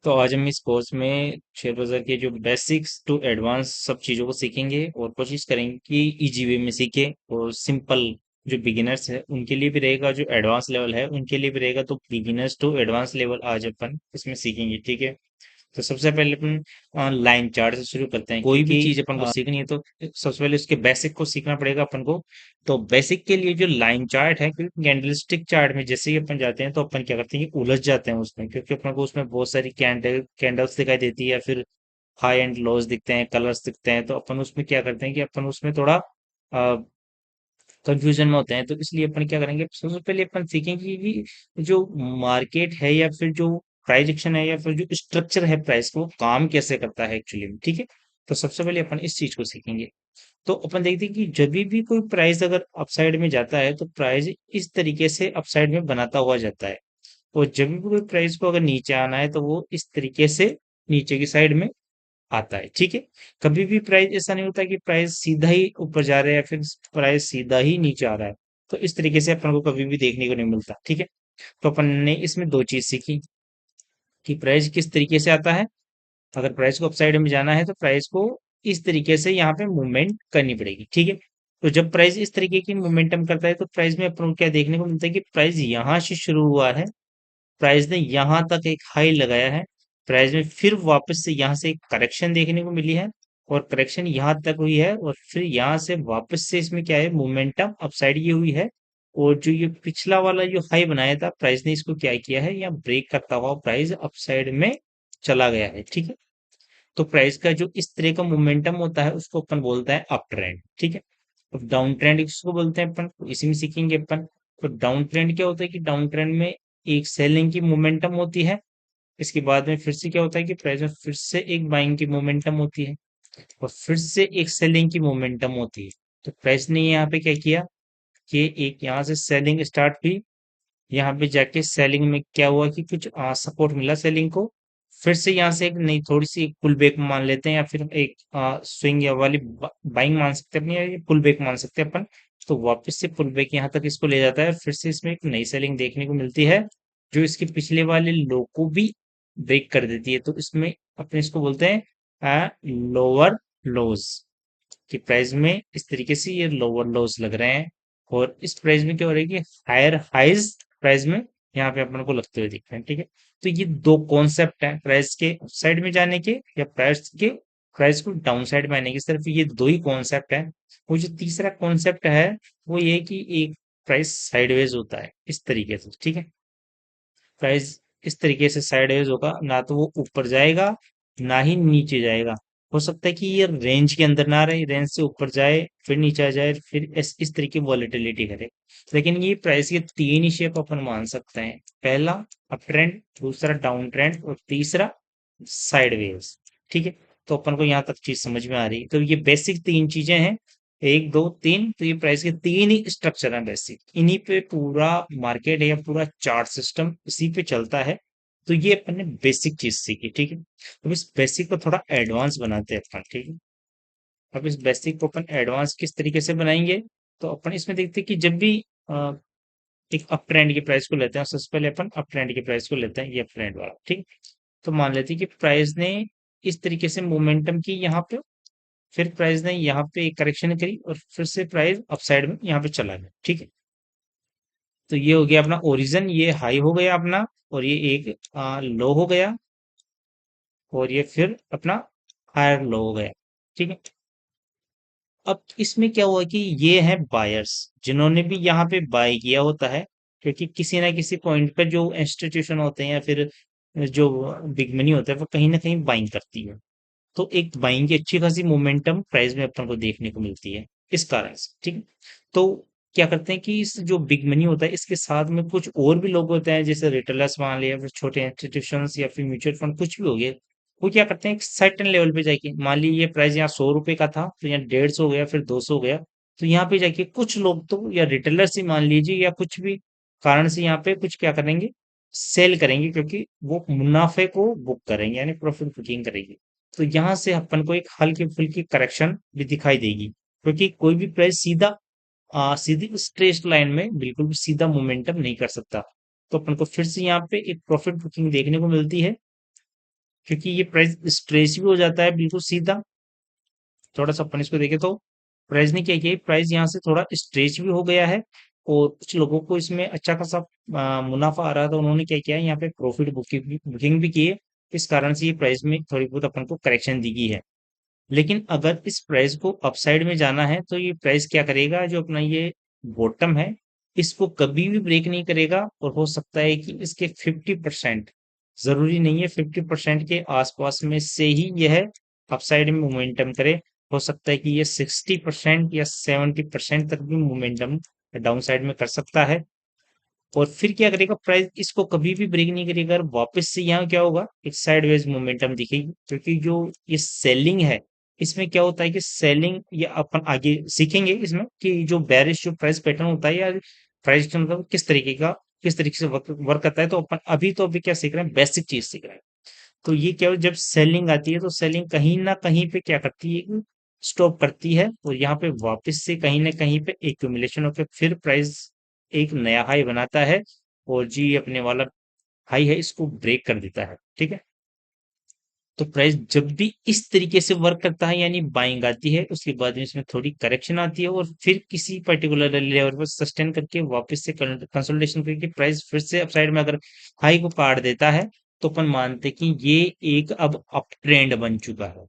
तो आज हम इस कोर्स में शेयर बाजार के जो बेसिक्स टू एडवांस सब चीज़ों को सीखेंगे और कोशिश करेंगे कि इजी वे में सीखें। और सिंपल जो बिगिनर्स है उनके लिए भी रहेगा, जो एडवांस लेवल है उनके लिए भी रहेगा। तो बिगिनर्स टू एडवांस लेवल आज अपन इसमें सीखेंगे, ठीक है। तो सबसे पहले अपन लाइन चार्ट से शुरू करते हैं। कोई भी चीज अपन को सीखनी है तो सबसे पहले उसके बेसिक को सीखना पड़ेगा अपन को। तो बेसिक के लिए जो लाइन चार्ट है, क्योंकि कैंडलस्टिक चार्ट में जैसे ही अपन जाते हैं तो अपन क्या करते हैं कि उलझ जाते हैं उसमें, क्योंकि अपन को उसमें बहुत सारी कैंडल्स दिखाई देती है या फिर हाई एंड लोज दिखते हैं, कलर्स दिखते हैं। तो अपन उसमें क्या करते हैं कि अपन उसमें थोड़ा कंफ्यूजन में होते हैं। तो इसलिए अपन क्या करेंगे, सबसे पहले अपन सीखेंगे कि जो मार्केट है या फिर जो प्राइस एक्शन है या फिर जो स्ट्रक्चर है प्राइस को, काम कैसे करता है एक्चुअली में, ठीक है। तो सबसे पहले अपन इस चीज को सीखेंगे। तो अपन देखते हैं कि जब भी कोई प्राइस अगर अपसाइड में जाता है तो प्राइस इस तरीके से अपसाइड में बनाता हुआ जाता है। और जब भी कोई प्राइस को अगर नीचे आना है तो वो इस तरीके से नीचे की साइड में आता है, ठीक है। कभी भी प्राइस ऐसा नहीं होता कि प्राइस सीधा ही ऊपर जा रहा है या फिर प्राइस सीधा ही नीचे आ रहा है। तो इस तरीके से अपन को कभी भी देखने को नहीं मिलता, ठीक है। तो अपन ने इसमें दो चीज सीखी कि प्राइस किस तरीके से आता है। अगर प्राइस को अपसाइड में जाना है तो प्राइस को इस तरीके से यहाँ पे मूवमेंट करनी पड़ेगी, ठीक है। तो जब प्राइस इस तरीके की मोमेंटम करता है तो प्राइस में अपन को क्या देखने को मिलता है कि प्राइस यहाँ से शुरू हुआ है, प्राइस ने यहाँ तक एक हाई लगाया है, प्राइस में फिर वापस से यहाँ से एक करेक्शन देखने को मिली है और करेक्शन यहाँ तक हुई है और फिर यहाँ से वापस से इसमें क्या है, मोमेंटम अपसाइड ये हुई है। और जो ये पिछला वाला जो हाई बनाया था प्राइस ने, इसको क्या किया है, यहाँ ब्रेक करता हुआ प्राइस अपसाइड में चला गया है, ठीक है। तो प्राइस का जो इस तरह का मोमेंटम होता है उसको अपन बोलते हैं अप ट्रेंड, ठीक है। अब डाउन ट्रेंड इसको बोलते हैं अपन, इसी में सीखेंगे अपन। तो डाउन ट्रेंड क्या होता है कि डाउन ट्रेंड में एक सेलिंग की मोमेंटम होती है, इसके बाद में फिर से क्या होता है कि प्राइस में फिर से एक बाइंग की मोमेंटम होती है और फिर से एक सेलिंग की मोमेंटम होती है। तो प्राइस ने यहाँ पे क्या किया कि एक यहाँ से सेलिंग स्टार्ट हुई, यहाँ पे जाके सेलिंग में क्या हुआ कि कुछ सपोर्ट मिला सेलिंग को। फिर से यहाँ से एक नई थोड़ी सी एक पुल बैक मान लेते हैं या फिर एक स्विंग या वाली बाइंग मान सकते हैं अपनी, या पुल बैक मान सकते हैं अपन। तो वापस से पुल बैक यहाँ तक इसको ले जाता है, फिर से इसमें एक नई सेलिंग देखने को मिलती है जो इसके पिछले वाले लो को भी ब्रेक कर देती है। तो इसमें अपने इसको बोलते हैं लोअर लोज। कि प्राइस में इस तरीके से ये लोअर लोज लग रहे हैं और इस प्राइस में क्या हो रहा है कि हायर हाइज प्राइस में यहाँ पे अपन को लगते हुए दिख रहे हैं, ठीक है। तो ये दो कॉन्सेप्ट है, प्राइस के साइड में जाने के या प्राइस को डाउन साइड में आने की, सिर्फ ये दो ही कॉन्सेप्ट है। वो जो तीसरा कॉन्सेप्ट है वो ये कि एक प्राइस साइडवेज होता है इस तरीके से, ठीक है। प्राइस इस तरीके से साइडवेज होगा, ना तो वो ऊपर जाएगा ना ही नीचे जाएगा। हो सकता है कि ये रेंज के अंदर ना रहे, रेंज से ऊपर जाए फिर नीचे आ जाए फिर इस तरीके वॉलेटिलिटी करे। लेकिन ये प्राइस के तीन ही शेप अपन मान सकते हैं, पहला अप ट्रेंड, दूसरा डाउन ट्रेंड और तीसरा साइडवेज, ठीक है। तो अपन को यहाँ तक चीज समझ में आ रही है। तो ये बेसिक तीन चीजें हैं, एक दो तीन। तो ये प्राइस के तीन ही स्ट्रक्चर है बेसिक, इन्हीं पे पूरा मार्केट है या पूरा चार्ट सिस्टम इसी पे चलता है। तो ये अपन ने बेसिक चीज सीखी, ठीक है। अब इस बेसिक को थोड़ा एडवांस बनाते हैं अपन, ठीक है। अब इस बेसिक को अपन एडवांस किस तरीके से बनाएंगे, तो अपन इसमें देखते हैं कि जब भी अ, एक अप ट्रेंड की प्राइस को लेते हैं, सबसे पहले अपन अप ट्रेंड की प्राइस को लेते हैं, ये अप ट्रेंड वाला, ठीक। तो मान लेते हैं कि प्राइस ने इस तरीके से मोमेंटम की यहाँ पे, फिर प्राइस ने यहाँ पे एक करेक्शन करी और फिर से प्राइस अपसाइड में यहाँ पे चला गया, ठीक है। तो ये हो गया अपना ओरिजिन, ये हाई हो गया अपना, और ये एक लो हो गया और ये फिर अपना हायर लो हो गया, ठीक है। अब इसमें क्या हुआ कि ये है बायर्स जिन्होंने भी यहाँ पे बाय किया होता है, क्योंकि किसी ना किसी पॉइंट पर जो इंस्टीट्यूशन होते हैं या फिर जो बिग मनी होता है वो कहीं ना कहीं बाइंग करती है। तो एक बाइंग की अच्छी खासी मोमेंटम प्राइस में अपन को देखने को मिलती है इस कारण से, ठीक है। तो क्या करते हैं कि इस जो बिग मनी होता है इसके साथ में कुछ और भी लोग होते हैं, जैसे रिटेलर्स मान लिया, फिर छोटे इंस्टीट्यूशंस या फिर म्यूचुअल फंड कुछ भी हो गए। वो क्या करते हैं, एक सर्टेन लेवल पे जाके, मान लीजिए ये प्राइस यहाँ 100 रुपए का था तो यहाँ 150 हो गया फिर 200 हो गया। तो यहाँ पे जाके कुछ लोग तो या रिटेलर्स ही मान लीजिए या कुछ भी कारण से यहाँ पे कुछ क्या करेंगे, सेल करेंगे, क्योंकि वो मुनाफे को बुक करेंगे यानी प्रॉफिट बुकिंग करेंगे। तो यहाँ से अपन को एक हल्की फुल्की करेक्शन भी दिखाई देगी, क्योंकि कोई भी प्राइस सीधा सीधी स्ट्रेट लाइन में बिल्कुल भी सीधा मोमेंटम नहीं कर सकता। तो अपन को फिर से यहाँ पे एक प्रॉफिट बुकिंग देखने को मिलती है क्योंकि ये प्राइस स्ट्रेच भी हो जाता है बिल्कुल सीधा। थोड़ा सा अपन इसको देखें तो प्राइस ने क्या किया, प्राइस यहाँ से थोड़ा स्ट्रेच भी हो गया है, और कुछ लोगों को इसमें अच्छा खासा मुनाफा आ रहा था, उन्होंने क्या किया है यहाँ पे प्रॉफिट बुकिंग भी की है। इस कारण से ये प्राइस में थोड़ी बहुत अपन को करेक्शन दी गई है। लेकिन अगर इस प्राइस को अपसाइड में जाना है तो ये प्राइस क्या करेगा, जो अपना ये बॉटम है इसको कभी भी ब्रेक नहीं करेगा, और हो सकता है कि इसके 50%, जरूरी नहीं है 50% के आसपास में से ही यह अपसाइड में मोमेंटम करे। हो सकता है कि ये 60% या 70% तक भी मोमेंटम डाउन साइड में कर सकता है। और फिर क्या करेगा, प्राइस इसको कभी भी ब्रेक नहीं करेगा, और वापस से यहाँ क्या होगा, एक साइडवेज मोमेंटम दिखेगी। क्योंकि जो ये सेलिंग है, इसमें क्या होता है कि सेलिंग, ये अपन आगे सीखेंगे इसमें कि जो बेरिश जो प्राइस पैटर्न होता है, या प्राइस मतलब किस तरीके से वर्क करता है। तो अपन अभी क्या सीख रहे हैं, बेसिक चीज सीख रहे हैं। तो ये क्या हो, जब सेलिंग आती है तो सेलिंग कहीं ना कहीं पे क्या करती है, स्टॉप करती है, और यहाँ पे वापस से कहीं ना कहीं पे एक्यूमुलेशन होकर फिर प्राइस एक नया हाई बनाता है, और जी अपने वाला हाई है इसको ब्रेक कर देता है। ठीक है। तो प्राइस जब भी इस तरीके से वर्क करता है, यानी बाइंग आती है, उसके बाद में इसमें थोड़ी करेक्शन आती है, और फिर किसी पर्टिकुलर लेवल पर सस्टेन करके वापस से कंसोलिडेशन करके प्राइस फिर से अपसाइड में अगर हाई को काट देता है, तो अपन मानते हैं कि ये एक अब अप ट्रेंड बन चुका है।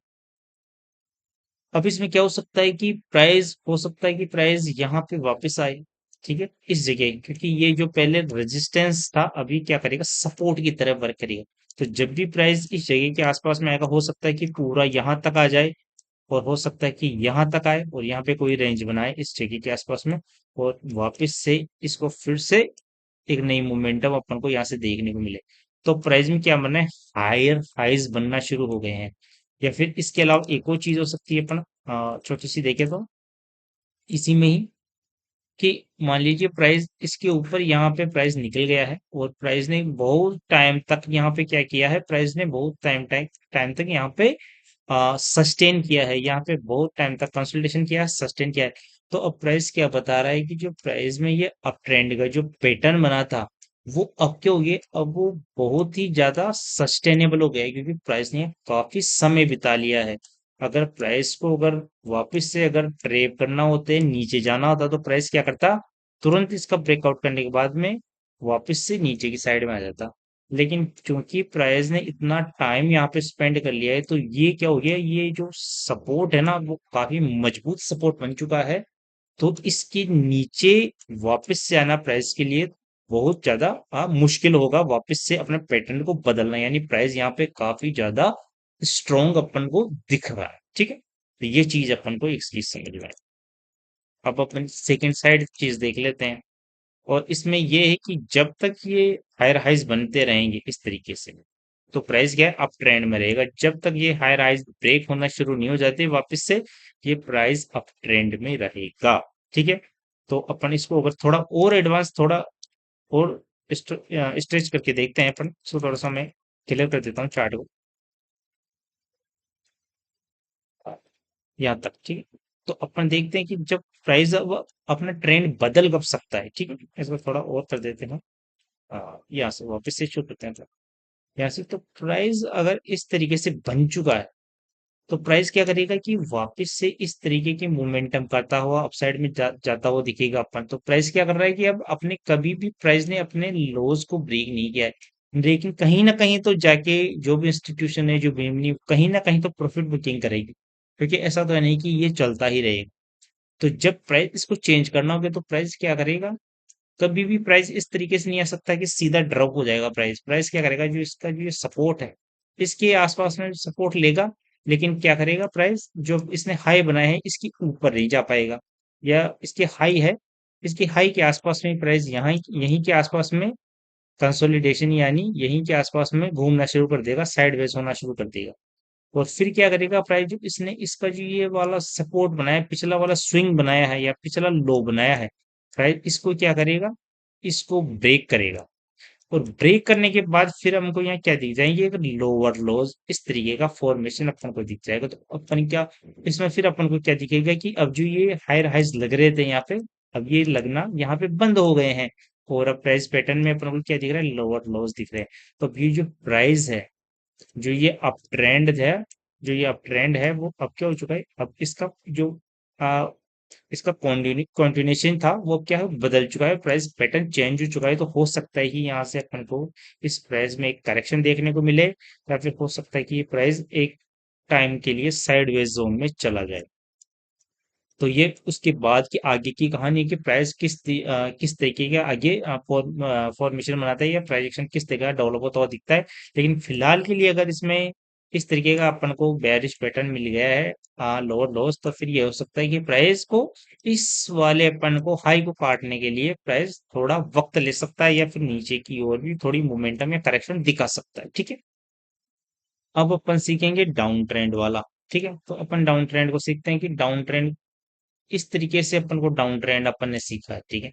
अब इसमें क्या हो सकता है कि प्राइस, हो सकता है कि प्राइस यहाँ पे वापस आए, ठीक है, इस जगह, क्योंकि ये जो पहले रेजिस्टेंस था अभी क्या करेगा, सपोर्ट की तरह वर्क करेगा। तो जब भी प्राइस इस जगह के आसपास में आएगा, हो सकता है कि पूरा यहाँ तक आ जाए, और हो सकता है कि यहाँ तक आए और यहाँ पे कोई रेंज बनाए इस जगह के आसपास में, और वापस से इसको फिर से एक नई मोमेंटम अपन को यहाँ से देखने को मिले। तो प्राइस में क्या बनना है, हायर हाइज बनना शुरू हो गए हैं। या फिर इसके अलावा एक और चीज हो सकती है, अपन छोटी सी देखें तो इसी में ही, कि मान लीजिए प्राइस इसके ऊपर यहाँ पे प्राइस निकल गया है, और प्राइस ने बहुत टाइम तक यहाँ पे क्या किया है, प्राइस ने बहुत टाइम टाइम टाइम तक यहाँ पे सस्टेन किया है, यहाँ पे बहुत टाइम तक कंसोलिडेशन किया है, सस्टेन किया है। तो अब प्राइस क्या बता रहा है कि जो प्राइस में ये अप ट्रेंड का जो पैटर्न बना था, वो अब क्या हो गया, अब वो बहुत ही ज्यादा सस्टेनेबल हो गया है, क्योंकि प्राइस ने काफी समय बिता लिया है। अगर प्राइस को अगर वापस से अगर ट्रेप करना होता है, नीचे जाना होता, तो प्राइस क्या करता, तुरंत इसका ब्रेकआउट करने के बाद में वापस से नीचे की साइड में आ जाता। लेकिन चूंकि प्राइस ने इतना टाइम यहाँ पे स्पेंड कर लिया है, तो ये क्या हो गया, ये जो सपोर्ट है ना, वो काफी मजबूत सपोर्ट बन चुका है। तो इसके नीचे वापस से आना प्राइस के लिए बहुत ज्यादा मुश्किल होगा, वापस से अपने पैटर्न को बदलना, यानी प्राइस यहाँ पे काफी ज्यादा स्ट्रॉन्ग अपन को दिख रहा है। ठीक है, तो ये चीज अपन को एक चीज समझ में आई। अब अपन सेकंड साइड चीज देख लेते हैं, और इसमें ये है कि जब तक ये हायर हाइज बनते रहेंगे इस तरीके से, तो प्राइस क्या है, अप ट्रेंड में रहेगा। जब तक ये हायर हाइज ब्रेक होना शुरू नहीं हो जाते वापस से, ये प्राइस अप ट्रेंड में रहेगा। ठीक है। तो अपन इसको अगर थोड़ा और एडवांस, थोड़ा और स्ट्रेच करके देखते हैं अपन, इसको थोड़ा सा मैं क्लियर कर देता हूँ चार्ट को, यहाँ तक। ठीक है। तो अपन देखते हैं कि जब प्राइस अब अपना ट्रेंड बदल कब सकता है। ठीक है, इसको थोड़ा और कर देते हैं। यहाँ से वापस से शुरू करते हैं। यहाँ से तो प्राइस अगर इस तरीके से बन चुका है, तो प्राइस क्या करेगा कि वापस से इस तरीके की मोमेंटम करता हुआ अपसाइड में जाता हुआ दिखेगा अपन। तो प्राइस क्या कर रहा है कि अब अपने कभी भी प्राइस ने अपने लोज को ब्रेक नहीं किया है, लेकिन कहीं ना कहीं तो जाके जो भी इंस्टीट्यूशन है, जो भी कहीं ना कहीं तो प्रॉफिट बुकिंग करेगी, क्योंकि ऐसा तो है नहीं कि ये चलता ही रहेगा। तो जब प्राइस इसको चेंज करना होगा, तो प्राइस क्या करेगा, कभी भी प्राइस इस तरीके से नहीं आ सकता कि सीधा ड्रॉप हो जाएगा। प्राइस प्राइस क्या करेगा, जो इसका जो सपोर्ट है, इसके आसपास में सपोर्ट लेगा, लेकिन क्या करेगा, प्राइस जो इसने हाई बनाया है इसके ऊपर नहीं जा पाएगा, या इसके हाई है, इसके हाई के आसपास में प्राइस यहाँ यहीं के आसपास में कंसोलिडेशन, यानी यहीं के आसपास में घूमना शुरू कर देगा, साइडवेज होना शुरू कर देगा। और फिर क्या करेगा, प्राइस जो इसने इसका जो ये वाला सपोर्ट बनाया, पिछला वाला स्विंग बनाया है या पिछला लो बनाया है, प्राइस इसको क्या करेगा, इसको ब्रेक करेगा। और ब्रेक करने के बाद फिर हमको यहाँ क्या दिख जाएंगे, एक लोअर लोज इस तरीके का फॉर्मेशन अपन को दिख जाएगा। तो अपन क्या, इसमें फिर अपन को क्या दिखेगा कि अब जो ये हायर हाइज लग रहे थे यहाँ पे, अब ये लगना यहाँ पे बंद हो गए हैं, और अब प्राइस पैटर्न में अपन को क्या दिख रहा है, लोअर लोज दिख रहे हैं। तो अब ये जो प्राइस है, जो ये अप ट्रेंड है, जो ये अप ट्रेंड है वो अब क्या हो चुका है, अब इसका जो आ, इसका कॉन्टिन्यूशन था वो अब क्या है, बदल चुका है, प्राइस पैटर्न चेंज हो चुका है। तो हो सकता है कि यहाँ से अपन को इस प्राइस में एक करेक्शन देखने को मिले, या फिर हो सकता है कि ये प्राइस एक टाइम के लिए साइडवेज जोन में चला जाए। तो ये उसके बाद की आगे की कहानी है कि प्राइस किस तरीके का आगे फॉर्मेशन बनाता है, या प्राइजेक्शन किस तरीके का डेवलप होता हुआ दिखता है। लेकिन फिलहाल के लिए अगर इसमें इस तरीके का अपन को बेयरिश पैटर्न मिल गया है लोअर लॉस, तो फिर ये हो सकता है कि प्राइस को इस वाले अपन को हाई को काटने के लिए प्राइस थोड़ा वक्त ले सकता है, या फिर नीचे की ओर भी थोड़ी मोमेंटम या करेक्शन दिखा सकता है। ठीक है, अब अपन सीखेंगे डाउन ट्रेंड वाला। ठीक है, तो अपन डाउन ट्रेंड को सीखते हैं कि डाउन ट्रेंड इस तरीके से अपन को डाउन ट्रेंड अपन ने सीखा है। ठीक है,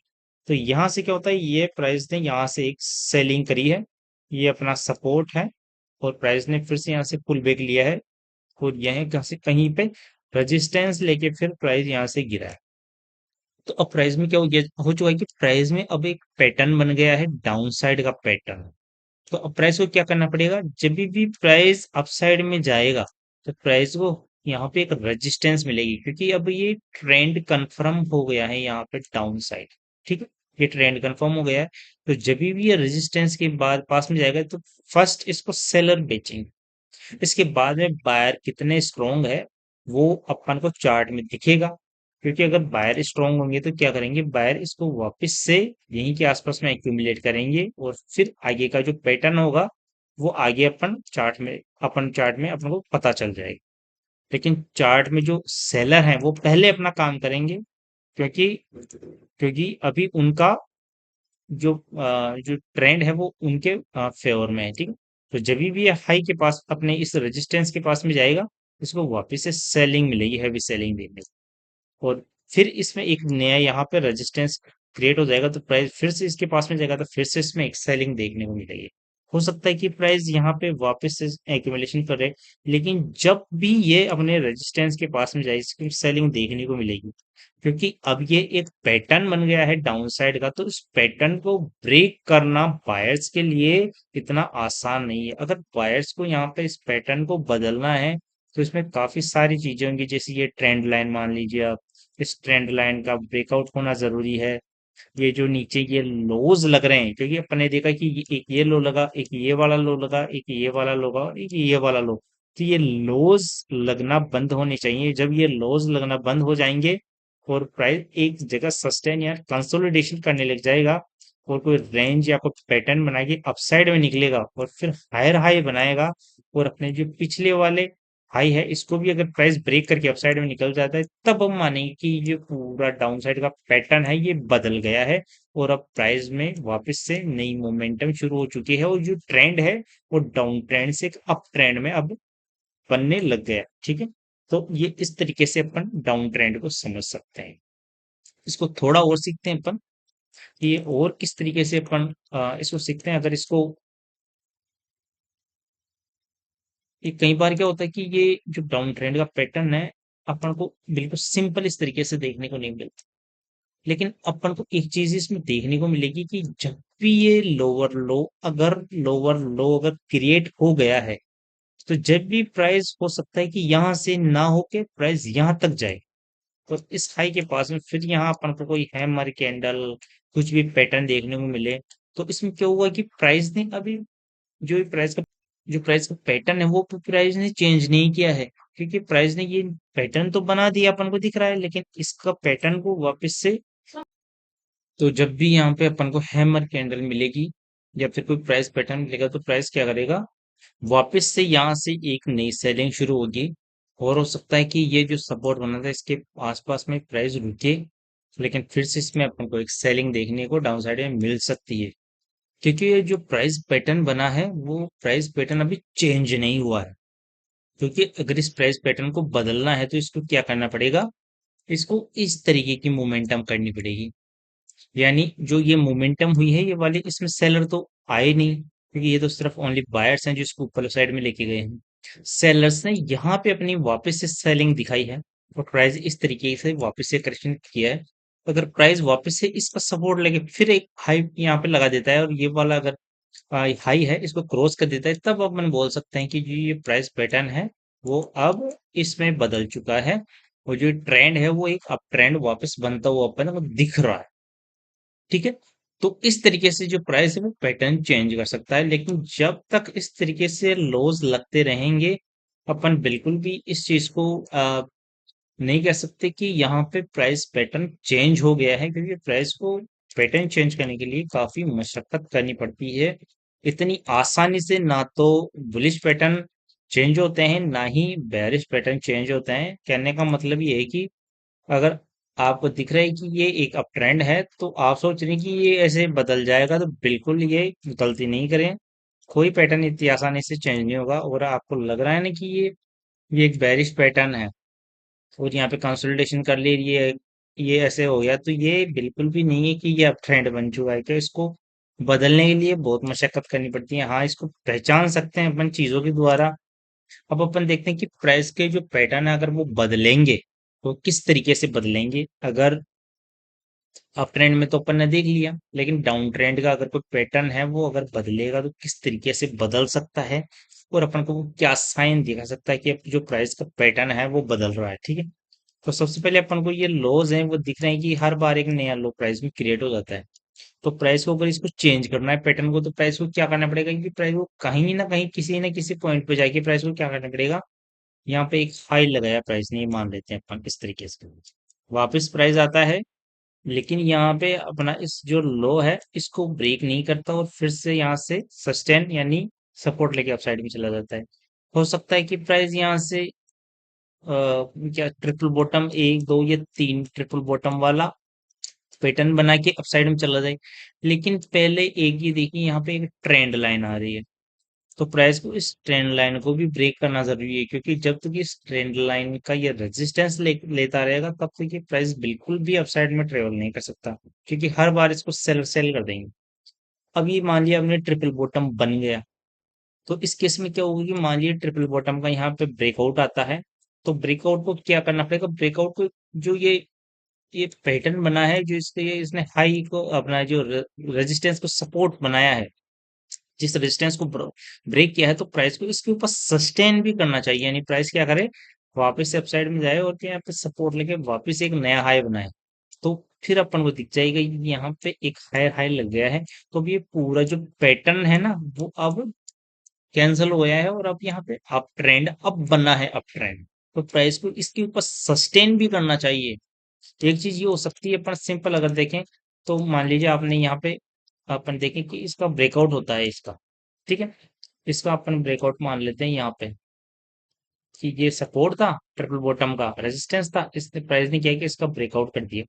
तो यहाँ से क्या होता है, ये प्राइस ने यहाँ से एक सेलिंग करी है, ये अपना सपोर्ट है, और प्राइस ने फिर से यहाँ से पुल बैक लिया है, और यह कहाँ से कहीं पे रेजिस्टेंस लेके फिर प्राइस यहाँ से गिरा है। तो अब प्राइस में क्या हो चुका है कि प्राइस में अब एक पैटर्न बन गया है, डाउन साइड का पैटर्न। तो अब प्राइस को क्या करना पड़ेगा, जब भी प्राइस अपसाइड में जाएगा तो प्राइस को यहाँ पे एक रेजिस्टेंस मिलेगी, क्योंकि अब ये ट्रेंड कंफर्म हो गया है यहाँ पे डाउन साइड। ठीक है, ये ट्रेंड कंफर्म हो गया है। तो जब भी ये रेजिस्टेंस के बाद पास में जाएगा तो फर्स्ट इसको सेलर बेचेंगे, इसके बाद में बायर कितने स्ट्रोंग है वो अपन को चार्ट में दिखेगा। क्योंकि अगर बायर स्ट्रोंग होंगे तो क्या करेंगे, बायर इसको वापस से यहीं के आसपास में एक्यूमुलेट करेंगे, और फिर आगे का जो पैटर्न होगा वो आगे अपन चार्ट में अपन को पता चल जाएगा। लेकिन चार्ट में जो सेलर हैं वो पहले अपना काम करेंगे, क्योंकि क्योंकि अभी उनका जो ट्रेंड है वो उनके फेवर में है। ठीक है, तो जब भी ये हाई के पास अपने इस रेजिस्टेंस के पास में जाएगा, इसको वापस से सेलिंग मिलेगी, हैवी सेलिंग देखने को। और फिर इसमें एक नया यहाँ पे रेजिस्टेंस क्रिएट हो जाएगा, तो प्राइस फिर से इसके पास में जाएगा, तो फिर से इसमें एक सेलिंग देखने को मिलेगी। हो सकता है कि प्राइस यहाँ पे वापस से एक्यूमुलेशन करे, लेकिन जब भी ये अपने रेजिस्टेंस के पास में जाए इसकी सेलिंग देखने को मिलेगी, क्योंकि अब ये एक पैटर्न बन गया है डाउन साइड का। तो इस पैटर्न को ब्रेक करना बायर्स के लिए इतना आसान नहीं है। अगर बायर्स को यहाँ पे इस पैटर्न को बदलना है तो इसमें काफी सारी चीजें होंगी, जैसे ये ट्रेंड लाइन मान लीजिए आप, इस ट्रेंड लाइन का ब्रेकआउट होना जरूरी है। ये जो नीचे ये लोज लग रहे हैं, क्योंकि अपन ने देखा कि एक ये लो लगा, एक ये वाला लो लगा, एक ये वाला लो लगा, और एक ये वाला लो। तो ये लोज लगना बंद होने चाहिए। जब ये लोज लगना बंद हो जाएंगे और प्राइस एक जगह सस्टेन या कंसोलिडेशन करने लग जाएगा, और कोई रेंज या कोई पैटर्न बना के अपसाइड में निकलेगा और फिर हायर हाई बनाएगा, और अपने जो पिछले वाले हाई है इसको भी अगर प्राइस ब्रेक करके अपसाइड में निकल जाता है, तब हम मानेंगे कि ये पूरा डाउन साइड का पैटर्न है ये बदल गया है, और अब प्राइस में वापस से नई मोमेंटम शुरू हो चुकी है, और जो ट्रेंड है वो डाउन ट्रेंड से एक अप ट्रेंड में अब बनने लग गया। ठीक है, तो ये इस तरीके से अपन डाउन ट्रेंड को समझ सकते हैं। इसको थोड़ा और सीखते हैं अपन कि ये और किस तरीके से अपन इसको सीखते हैं। अगर इसको ये कई बार क्या होता है कि ये जो डाउन ट्रेंड का पैटर्न है अपन को बिल्कुल सिंपल इस तरीके से देखने को नहीं मिलता। लेकिन अपन को एक चीज इसमें देखने को मिलेगी कि जब भी ये लोअर लो अगर क्रिएट हो गया है, तो जब भी प्राइस हो सकता है कि यहाँ से ना होके प्राइस यहाँ तक जाए, तो इस हाई के पास में फिर यहाँ अपन को कोई हैमर कैंडल कुछ भी पैटर्न देखने को मिले, तो इसमें क्या हुआ कि प्राइस ने अभी जो ये प्राइस का पैटर्न है वो प्राइस ने चेंज नहीं किया है, क्योंकि प्राइस ने ये पैटर्न तो बना दिया अपन को दिख रहा है, लेकिन इसका पैटर्न को वापस से, तो जब भी यहाँ पे अपन को हैमर कैंडल मिलेगी या फिर कोई प्राइस पैटर्न मिलेगा, तो प्राइस क्या करेगा, वापस से यहाँ से एक नई सेलिंग शुरू होगी, और हो सकता है कि ये जो सपोर्ट बना था इसके आसपास में प्राइस रुके, लेकिन फिर से इसमें अपन को एक सेलिंग देखने को डाउन साइड में मिल सकती है। क्योंकि ये जो प्राइस पैटर्न बना है वो प्राइस पैटर्न अभी चेंज नहीं हुआ है। क्योंकि अगर इस प्राइस पैटर्न को बदलना है तो इसको क्या करना पड़ेगा, इसको इस तरीके की मोमेंटम करनी पड़ेगी। यानी जो ये मोमेंटम हुई है ये वाले, इसमें सेलर तो आए नहीं, क्योंकि ये तो सिर्फ ओनली बायर्स हैं जो इसको ऊपर साइड में लेके गए हैं। सेलर्स ने यहाँ पे अपनी वापस से सेलिंग दिखाई है, और प्राइस इस तरीके से वापस से करेक्शन किया है। अगर प्राइस वापस से इसका सपोर्ट लेके फिर एक हाई यहाँ पे लगा देता है, और ये वाला अगर हाई है इसको क्रॉस कर देता है, तब अपन बोल सकते हैं कि जो ये प्राइस पैटर्न है वो अब इसमें बदल चुका है, और जो ट्रेंड है वो एक अप ट्रेंड वापस बनता हुआ अपन को दिख रहा है। ठीक है, तो इस तरीके से जो प्राइस है वो पैटर्न चेंज कर सकता है, लेकिन जब तक इस तरीके से लॉस लगते रहेंगे, अपन बिल्कुल भी इस चीज को नहीं कह सकते कि यहाँ पे प्राइस पैटर्न चेंज हो गया है, क्योंकि प्राइस को पैटर्न चेंज करने के लिए काफी मशक्कत करनी पड़ती है। इतनी आसानी से ना तो बुलिश पैटर्न चेंज होते हैं, ना ही बेरिश पैटर्न चेंज होते हैं। कहने का मतलब ये है कि अगर आपको दिख रहा है कि ये एक अप ट्रेंड है, तो आप सोच रहे हैं कि ये ऐसे बदल जाएगा, तो बिल्कुल ये गलती नहीं करें। कोई पैटर्न इतनी आसानी से चेंज नहीं होगा, और आपको लग रहा है ना कि ये एक बेरिश पैटर्न है और यहाँ पे कंसोलिडेशन कर ली, ये ऐसे हो गया, तो ये बिल्कुल भी नहीं है कि ये अब ट्रेंड बन चुका है। क्या इसको बदलने के लिए बहुत मशक्कत करनी पड़ती है। हाँ, इसको पहचान सकते हैं अपन चीजों के द्वारा। अब अपन देखते हैं कि प्राइस के जो पैटर्न है, अगर वो बदलेंगे तो किस तरीके से बदलेंगे। अगर अप ट्रेंड में तो अपन ने देख लिया, लेकिन डाउन ट्रेंड का अगर कोई पैटर्न है वो अगर बदलेगा तो किस तरीके से बदल सकता है, और अपन को वो क्या साइन दिखा सकता है कि अब जो प्राइस का पैटर्न है वो बदल रहा है। ठीक है, तो सबसे पहले अपन को ये लॉज हैं वो दिख रहे हैं कि हर बार एक नया लो प्राइस में क्रिएट हो जाता है। तो प्राइस को अगर इसको चेंज करना है पैटर्न को, तो प्राइस को क्या करना पड़ेगा कि प्राइस को कहीं ना कहीं किसी न किसी पॉइंट पे जाके प्राइस को क्या करना पड़ेगा, यहाँ पे एक हाई लगाया प्राइस ने, ये मान लेते हैं अपन इस तरीके से। वापस प्राइस आता है, लेकिन यहाँ पे अपना इस जो लो है इसको ब्रेक नहीं करता, और फिर से यहाँ से सस्टेन यानी सपोर्ट लेके अपसाइड में चला जाता है। हो सकता है कि प्राइस यहाँ से क्या ट्रिपल बॉटम, एक दो या तीन ट्रिपल बॉटम वाला पैटर्न बना के अपसाइड में चला जाए। लेकिन पहले एक ये देखिए, यहाँ पे एक ट्रेंड लाइन आ रही है, तो प्राइस को इस ट्रेंड लाइन को भी ब्रेक करना जरूरी है, क्योंकि जब तक इस ट्रेंड लाइन का ये रेजिस्टेंस लेता रहेगा तब तक ये प्राइस बिल्कुल भी अपसाइड में ट्रेवल नहीं कर सकता, क्योंकि हर बार इसको सेल सेल कर देंगे। अब ये मान लिया हमने ट्रिपल बॉटम बन गया, तो इस केस में क्या होगा कि मान लिया ट्रिपल बॉटम का यहाँ पे ब्रेकआउट आता है, तो ब्रेकआउट को क्या करना पड़ेगा, ब्रेकआउट को जो ये पैटर्न बना है, जो इसके इसने हाई को अपना जो रेजिस्टेंस को सपोर्ट बनाया है, जिस रेजिस्टेंस को ब्रेक किया है, तो प्राइस को इसके ऊपर सस्टेन भी करना चाहिए, यानी प्राइस क्या करे, वापस से अपसाइड में जाए और क्या यहाँ पे सपोर्ट लेके वापस एक नया हाई बनाए। तो फिर अपन को दिख जाएगा कि यहाँ पे एक हायर हाई लग गया है। तो अब ये पूरा जो पैटर्न है ना वो अब कैंसिल हो गया है, और अब यहाँ पे अप ट्रेंड अब बना है, अप ट्रेंड। तो प्राइस को इसके ऊपर सस्टेन भी करना चाहिए। एक चीज ये हो सकती है, अपन सिंपल अगर देखें, तो मान लीजिए आपने यहाँ पे अपन देखें कि इसका ब्रेकआउट होता है इसका। ठीक है, इसका अपन ब्रेकआउट मान लेते हैं यहाँ पे कि ये सपोर्ट था, ट्रिपल बॉटम का रेजिस्टेंस था, इसने प्राइस ने क्या किया, इसका ब्रेकआउट कर दिया।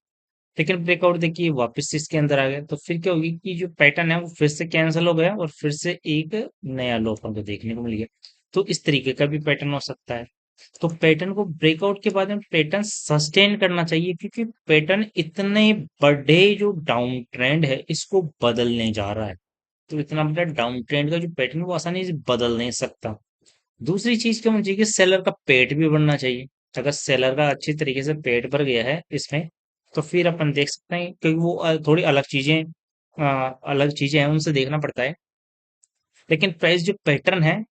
लेकिन ब्रेकआउट देखिए वापस से इसके अंदर आ गया, तो फिर क्या होगी कि जो पैटर्न है वो फिर से कैंसिल हो गया, और फिर से एक नया लो अपन को देखने को मिल गया। तो इस तरीके का भी पैटर्न हो सकता है। तो पैटर्न को ब्रेकआउट के बाद में पैटर्न सस्टेन करना चाहिए, क्योंकि पैटर्न इतने बड़े जो डाउन ट्रेंड है इसको बदलने जा रहा है। तो इतना बड़ा डाउन ट्रेंड का जो पैटर्न है वो आसानी से बदल नहीं सकता। दूसरी चीज क्या होनी चाहिए कि सेलर का पेट भी भरना चाहिए। अगर सेलर का अच्छी तरीके से पेट भर गया है इसमें, तो फिर अपन देख सकते हैं, क्योंकि वो थोड़ी अलग चीजें हैं, उनसे देखना पड़ता है। लेकिन प्राइस जो पैटर्न है,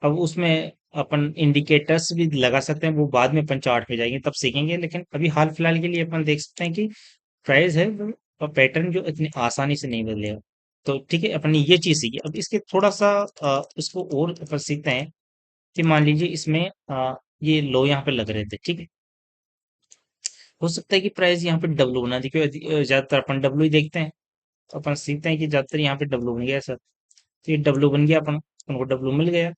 अब उसमें अपन इंडिकेटर्स भी लगा सकते हैं, वो बाद में अपन चार्ट में जाएंगे तब सीखेंगे। लेकिन अभी हाल फिलहाल के लिए अपन देख सकते हैं कि प्राइस है वो पैटर्न जो इतनी आसानी से नहीं बदलेगा। तो ठीक है, अपन ने ये चीज सीखी। अब इसके थोड़ा सा इसको और अपन सीखते हैं कि मान लीजिए इसमें ये लो यहाँ पे लग रहे थे। ठीक है, हो सकता है कि प्राइस यहाँ पे डब्लू बना दी, क्योंकि ज्यादातर अपन डब्लू ही देखते हैं। तो अपन सीखते हैं कि ज्यादातर यहाँ पे डब्लू बन गया सर। तो ये डब्लू बन गया, अपन को डब्लू मिल गया,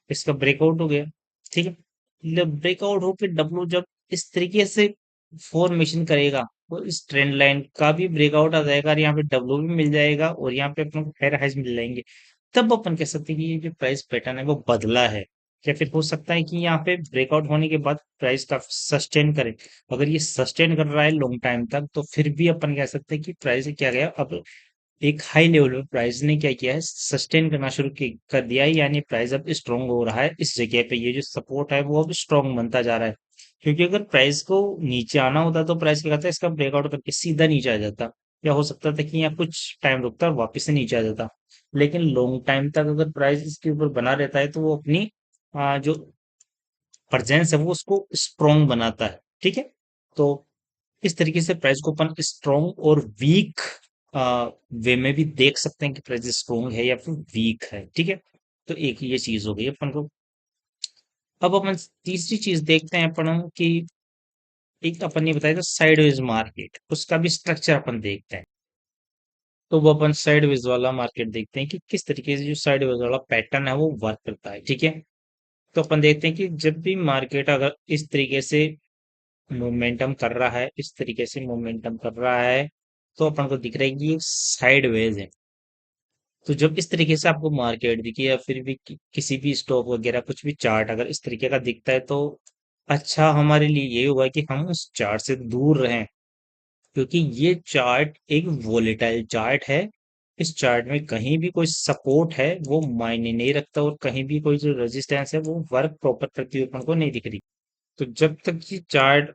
इसका ब्रेकआउट हो गया। ठीक है, जब ब्रेकआउट होकर डब्लू जब इस तरीके से फॉर्मेशन करेगा, तो इस ट्रेंड लाइन का भी ब्रेकआउट आ जाएगा, और यहाँ पे डब्लू भी मिल जाएगा, और यहाँ पे अपन को हायर हाइज मिल जाएंगे। तब अपन कह सकते हैं कि ये जो प्राइस पैटर्न है वो बदला है। या फिर हो सकता है कि यहाँ पे ब्रेकआउट होने के बाद प्राइस का सस्टेन करे। अगर ये सस्टेन कर रहा है लॉन्ग टाइम तक, तो फिर भी अपन कह सकते हैं कि प्राइस क्या गया, अब एक हाई लेवल पे प्राइस ने क्या किया है, सस्टेन करना कर दिया है, यानी प्राइस अब स्ट्रॉन्ग हो रहा है इस जगह पे। ये जो सपोर्ट है वो अब स्ट्रॉन्ग बनता जा रहा है, क्योंकि अगर प्राइस को नीचे आना होता तो प्राइस क्या करता है, इसका ब्रेकआउट करके सीधा नीचे आ जाता। या हो सकता था कि यहाँ कुछ टाइम रुकता और वापस से नीचे आ जाता। लेकिन लॉन्ग टाइम तक अगर प्राइस इसके ऊपर बना रहता है तो वो अपनी जो प्रेजेंस है वो उसको स्ट्रोंग बनाता है, ठीक है। तो इस तरीके से प्राइस को अपन स्ट्रोंग और वीक वे में भी देख सकते हैं कि प्राइस स्ट्रोंग है या फिर वीक है, ठीक है। तो एक ये चीज हो गई अपन को। अब अपन तीसरी चीज देखते हैं अपन कि एक अपन ने बताया था साइडवेज मार्केट, उसका भी स्ट्रक्चर अपन देखते हैं। तो वो अपन साइडवेज वाला मार्केट देखते हैं कि किस तरीके से जो साइडवेज वाला पैटर्न है वो वर्क करता है, ठीक है। तो अपन देखते हैं कि जब भी मार्केट अगर इस तरीके से मोमेंटम कर रहा है, इस तरीके से मोमेंटम कर रहा है, तो अपन को दिख रहा है कि ये साइडवेज है। तो जब इस तरीके से आपको मार्केट दिखे या फिर भी किसी भी स्टॉक वगैरह कुछ भी चार्ट अगर इस तरीके का दिखता है, तो अच्छा हमारे लिए ये होगा कि हम उस चार्ट से दूर रहें, क्योंकि ये चार्ट एक वोलेटाइल चार्ट है। इस चार्ट में कहीं भी कोई सपोर्ट है वो मायने नहीं रखता, और कहीं भी कोई जो रेजिस्टेंस है वो वर्क प्रॉपर करती हुई अपन को नहीं दिख रही। तो जब तक ये चार्ट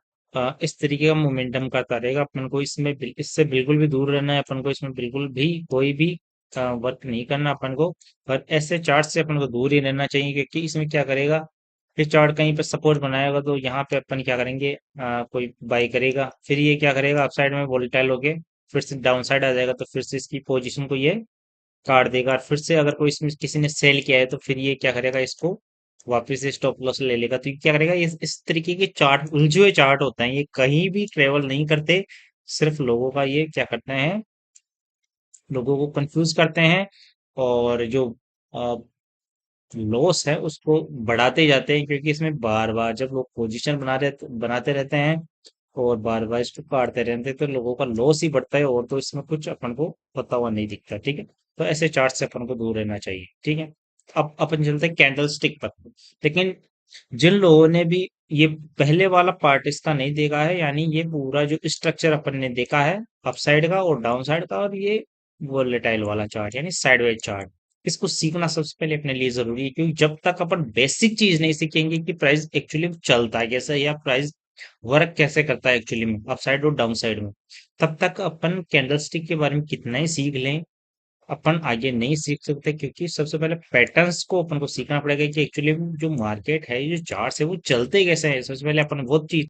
इस तरीके का मोमेंटम करता रहेगा, अपन को इससे बिल्कुल भी दूर रहना है, अपन को इसमें बिल्कुल भी कोई भी वर्क नहीं करना अपन को। पर ऐसे चार्ट से अपन को दूर ही रहना चाहिए, क्योंकि इसमें क्या करेगा, ये चार्ट कहीं पे सपोर्ट बनाएगा तो यहाँ पे अपन क्या करेंगे, कोई बाई करेगा, फिर ये क्या करेगा, अपसाइड में वोलेटाइल होके फिर से डाउन साइड आ जाएगा, तो फिर से इसकी पोजीशन को ये काट देगा। और फिर से अगर कोई इसमें किसी ने सेल किया है तो फिर ये क्या करेगा, इसको वापस से स्टॉप लॉस ले लेगा। तो ये क्या करेगा, इस तरीके के चार्ट उलझे हुए चार्ट होते हैं, ये कहीं भी ट्रेवल नहीं करते, सिर्फ लोगों का ये क्या करते हैं, लोगों को कंफ्यूज करते हैं। और जो लॉस है उसको बढ़ाते जाते हैं, क्योंकि इसमें बार बार जब लोग पोजीशन बनाते रहते हैं और बार बार इसको काटते रहते हैं, तो लोगों का लॉस ही बढ़ता है, और तो इसमें कुछ अपन को होता हुआ नहीं दिखता, ठीक है। तो ऐसे चार्ट से अपन को दूर रहना चाहिए, ठीक है। अब अपन चलते हैं कैंडल स्टिक पर। लेकिन जिन लोगों ने भी ये पहले वाला पार्ट इसका नहीं देखा है, यानी ये पूरा जो स्ट्रक्चर अपन ने देखा है अपसाइड का और डाउन साइड का, और ये वोलेटाइल वाला चार्ट यानी साइडवेज चार्ट, इसको सीखना सबसे पहले अपने लिए जरूरी है। क्योंकि जब तक अपन बेसिक चीज नहीं सीखेंगे कि प्राइस एक्चुअली चलता है कैसे, या प्राइस वर्क कैसे करता है एक्चुअली में अपसाइड और डाउन साइड में, तब तक अपन कैंडलस्टिक के बारे में कितना ही सीख लें, अपन आगे नहीं सीख सकते। क्योंकि सबसे पहले पैटर्न्स को अपन को सीखना पड़ेगा कि एक्चुअली जो मार्केट है, ये जो चार्ट्स है वो चलते कैसे हैं। सबसे पहले अपन वो चीज